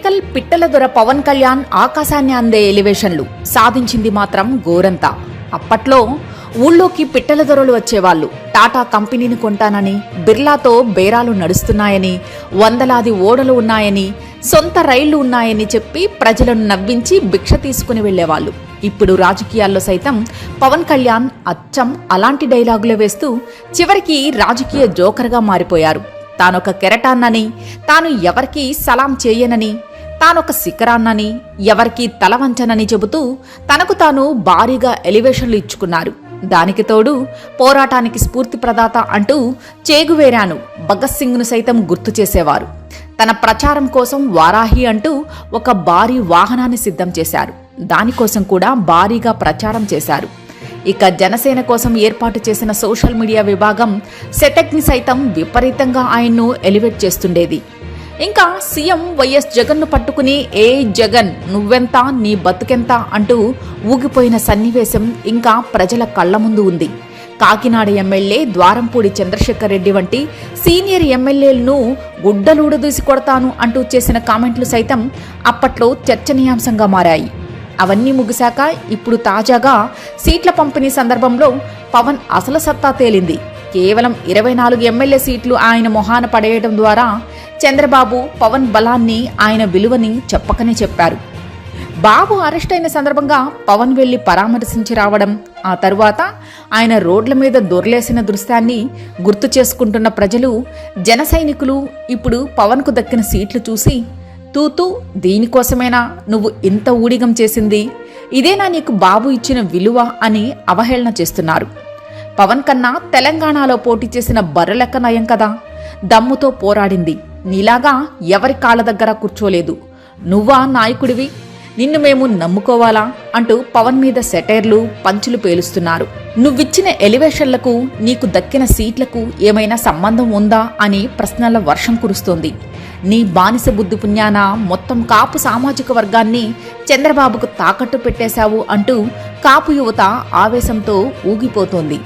Political పిట్టల దొర పవన్ కళ్యాణ్ ఆకాశాన్ని అందే ఎలివేషన్లు సాధించింది మాత్రం గోరంతా. అప్పట్లో ఊళ్ళోకి పిట్టల దొరలు వచ్చేవాళ్లు. టాటా కంపెనీని కొంటానని, బిర్లాతో బేరాలు నడుస్తున్నాయని, వందలాది ఓడలు ఉన్నాయని, సొంత రైళ్లు ఉన్నాయని చెప్పి ప్రజలను నవ్వించి భిక్ష తీసుకుని వెళ్లేవాళ్లు. ఇప్పుడు రాజకీయాల్లో సైతం పవన్ కళ్యాణ్ అచ్చం అలాంటి డైలాగులు వేస్తూ చివరికి రాజకీయ జోకర్గా మారిపోయారు. తానొక కెరటాన్నని, తాను ఎవరికీ సలాం చేయనని, తానొక శిఖరాన్నని, ఎవరికీ తలవంచనని చెబుతూ తనకు తాను భారీగా ఎలివేషన్లు ఇచ్చుకున్నారు. దానికి తోడు పోరాటానికి స్ఫూర్తి ప్రదాత అంటూ చేగువేరాను భగత్ సింగ్ను సైతం గుర్తు చేసేవారు. తన ప్రచారం కోసం వారాహి అంటూ ఒక భారీ వాహనాన్ని సిద్ధం చేశారు. దానికోసం కూడా భారీగా ప్రచారం చేశారు. ఇక జనసేన కోసం ఏర్పాటు చేసిన సోషల్ మీడియా విభాగం సెటెక్ని సైతం విపరీతంగా ఆయన్ను ఎలివేట్ చేస్తుండేది. ఇంకా సీఎం వైఎస్ జగన్ను పట్టుకుని ఏ జగన్ నువ్వెంత నీ బతుకెంత అంటూ ఊగిపోయిన సన్నివేశం ఇంకా ప్రజల కళ్ల ముందు ఉంది. కాకినాడ ఎమ్మెల్యే ద్వారంపూడి చంద్రశేఖర్ రెడ్డి వంటి సీనియర్ ఎమ్మెల్యేలను గుడ్డలూడదూసి కొడతాను అంటూ చేసిన కామెంట్లు సైతం అప్పట్లో చర్చనీయాంశంగా మారాయి. అవన్నీ ముగిశాక ఇప్పుడు తాజాగా సీట్ల పంపిణీ సందర్భంలో పవన్ అసలు సత్తా తేలింది. కేవలం 24 ఎమ్మెల్యే సీట్లు ఆయన మొహాన పడేయడం ద్వారా చంద్రబాబు పవన్ బలాన్ని, ఆయన విలువని చెప్పకనే చెప్పారు. బాబు అరెస్ట్ అయిన సందర్భంగా పవన్ వెళ్లి పరామర్శించి రావడం, ఆ తరువాత ఆయన రోడ్ల మీద దొర్లేసిన దృశ్యాన్ని గుర్తు చేసుకుంటున్న ప్రజలు, జన సైనికులు ఇప్పుడు పవన్కు దక్కిన సీట్లు చూసి తూతూ దీనికోసమేనా నువ్వు ఇంత ఊడిగం చేసింది, ఇదేనా నీకు బాబు ఇచ్చిన విలువ అని అవహేళన చేస్తున్నారు. పవన్ కన్నా తెలంగాణలో పోటీ చేసిన బర్రెలెక్క నయం కదా, దమ్ముతో పోరాడింది, నీలాగా ఎవరి కాళ్ళ దగ్గర కూర్చోలేదు, నువ్వా నాయకుడివి, నిన్ను మేము నమ్ముకోవాలా అంటూ పవన్ మీద సెటైర్లు, పంచులు పేలుస్తున్నారు. నువ్విచ్చిన ఎలివేషన్లకు, నీకు దక్కిన సీట్లకు ఏమైనా సంబంధం ఉందా అని ప్రశ్నల వర్షం కురుస్తోంది. నీ బానిస బుద్ధి పుణ్యాన మొత్తం కాపు సామాజిక వర్గాన్ని చంద్రబాబుకు తాకట్టు పెట్టేశావు అంటూ కాపు యువత ఆవేశంతో ఊగిపోతోంది.